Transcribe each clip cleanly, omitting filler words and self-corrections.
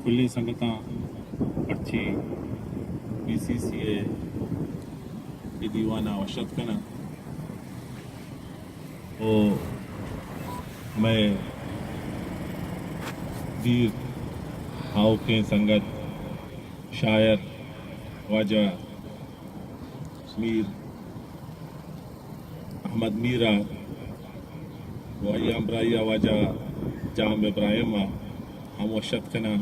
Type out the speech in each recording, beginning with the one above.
کلی سنگتاں پرچی BCCA کی دیوانہ وشت کنا او میں دیر ہاؤ کے سنگت شاعر خواجہ میر احمد میرا و ایام برائیہ واجہ جام ابراہیمہ ہم وشت کنا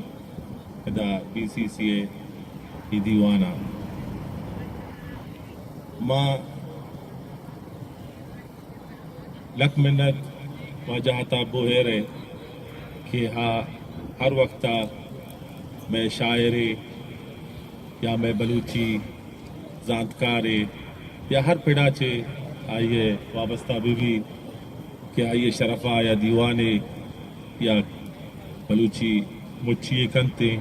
ادا BCCA کی دیوانہ ماں لک منت واجہ تابو ہے کہ ہر وقتا میں شاعری یا میں بلوچی زانتکارے یا ہر پیڑا چے آئیے وابستہ بھی کہ آئیے شرفہ یا دیوانے یا بلوچی مچھی کنتے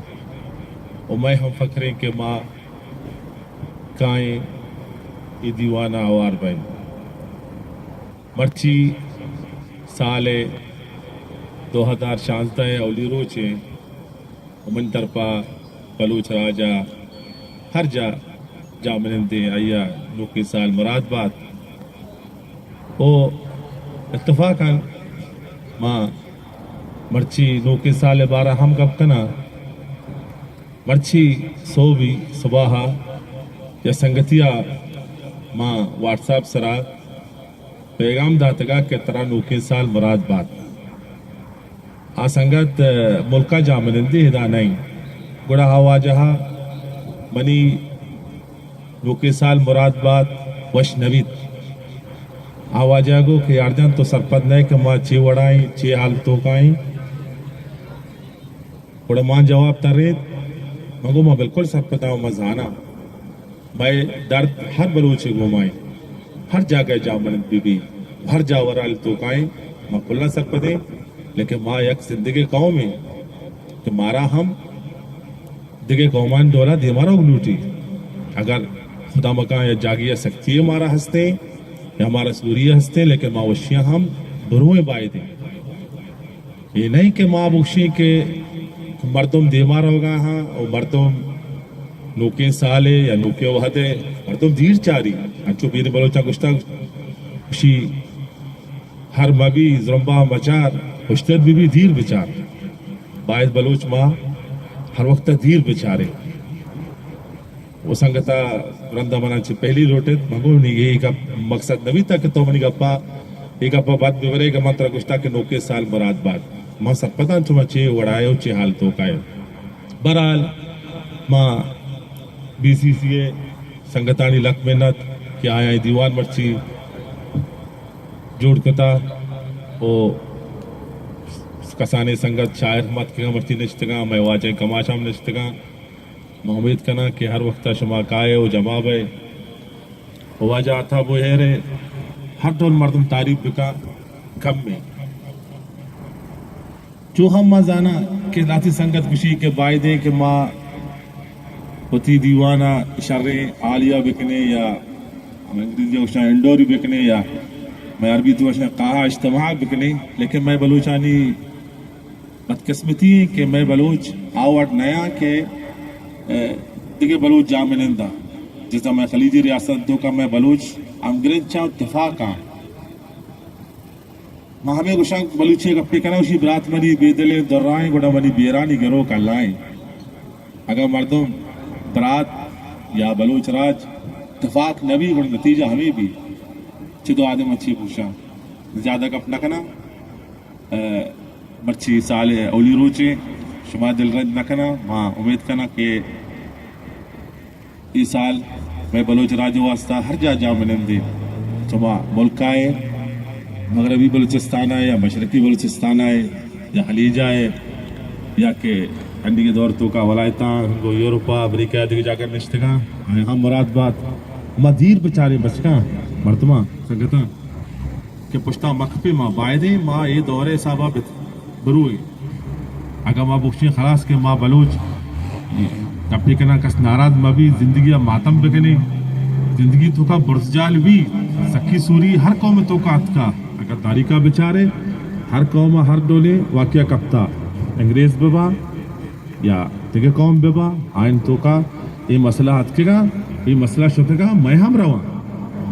اور میں ہم فکریں کہ ماں کائیں یہ دیوانہ آوار بین مرچی سال 2016 اولی روچے من طرفا بلوچ راجہ ہر جا منندے آیا نوکی سال مراد بات او اتفاقاً ماں مرچی نوکی سال 12 ہم کب کنا مرچی سو بھی صبح یا سنگتیا ماں واٹس ایپ سرا پیغام داتگا کہ ترا نوکی سال مراد بات سنگت ملکہ جا منندی ہدا نہیں گڑا ہوا جہا منی نوکی سال مراد بات وش نوید آواجہ گو کہ یارجان تو سرپد نہیں کہ ماں چی وڑائیں چی حالتوں کائیں گڑا ماں جواب ترید مگو ماں بالکل سرپداؤں مزانا میں درد ہر بلوچے گھومائیں ہر جاگہ جا منند بھی ہر جا ورال تو کائیں ماں کلنا سرپدیں لیکن ماں یک زندگی قوم ہے کہ مارا ہم دگے قومان دولا دی ہمارا اگلوٹی اگر خدا مکان یا جاگیہ سکتی ہے ہمارا ہستے یا ہمارا سوریہ ہستے لیکن ماں وشیاں ہم بروئیں بائے دیں یہ نہیں کہ ماں بخشی کہ مردم دیمار ہوگا ہاں اور مردم نوکے سالے یا نوکے وحدے مردم دیر چاری انچو بیر بلوچا گشتا خوشی ہر مبی زرمبا مچار خوشتر بھی دیر بچار باعث بلوچ ماں ہر وقت دیر بچارے وہ سنگتا رندہ منا چھ پہلی روٹت مگو نہیں یہ ایک مقصد نبی تھا کہ تو منی گپا ایک اپا بات بیورے گا منترہ گشتا کہ نوکے سال مراد بات ماں سب پتہ چما چے وڑائے ہو چے حال تو کائے برحال ماں BCCA سنگتانی لک منت کہ آیا دیوان مرچی جوڑ کتا او کسانے سنگت شاعر مت کے مرچی نشتگاں میں واجہ کماشام نشتگاں میں امید کنا کہ ہر وقت شما کائے و جواب ہے واجہ آتا وہ ہے رہے ہر دول مردم تعریف بکا کم میں جو ہم ماں زانا کہ ذاتی سنگت کشی کے بائدے کہ ماں ہوتی دیوانہ شرعیں عالیہ بکنے یا انگریزی اشنا انڈوری بکنے یا میں عربی تو اشنا قاہا اجتماع بکنے لیکن میں بلوچانی بدقسمتی ہے کہ میں بلوچ آوٹ نیا کہ دیکھے بلوچ جامنندہ جیسا میں خلیجی ریاست دو کا میں بلوچ انگریز چاہو اتفاق آن ماں ہمیں گوشنگ بلوچے کپڑے کنا اسی برات منی بیدلے درائیں گوڑا منی بیرانی گرو کا لائیں اگر مردم برات یا بلوچ راج اتفاق نبی گوڑا نتیجہ ہمیں بھی چھ دو آدم اچھی پوچھا زیادہ کپ نکنا مرچی سال اولی روچے شما دل رد نکنا ماں امید کنا کہ اس سال میں بلوچ راج واسطہ ہر جا منندے شما ملک آئے مغربی بلوچستان ہے یا مشرقی بلوچستان ہے یا خلیجہ ہے یا کہ انڈی کے دور تو کا ولایتاں وہ یوروپا امریکہ دیکھ جا کر نشتگاں ہم مراد بات مدیر بچارے بچکاں مردمہ سنگتاں کہ پشتا مکپے ماں بائدے ماں یہ دورے صحابہ بروئے اگر ماں بخشی خلاص کے ماں بلوچ کپڑے کنا کس ناراض مبی زندگی ماتم بکنے زندگی تو کا برزجال بھی سکی سوری ہر قوم تو کا اتکا اگر تاریخہ بچارے ہر قوم ہر ڈولے واقعہ کپتا انگریز ببا یا تگہ قوم ببا آئین تو کا یہ مسئلہ حد کے گا یہ مسئلہ شتے گا میں ہم رواں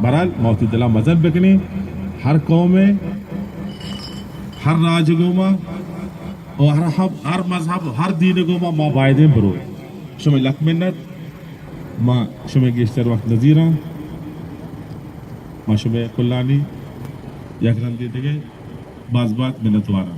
برحال موتی دلہ مذہب بکنی ہر قوم میں ہر راج گوما اور ہر مذہب ہر دین گوما ما باید برو شما لک منت ما شما گیشتر وقت نظیران ما شما کلانی یک رن دیتے گے باز بات منت وارا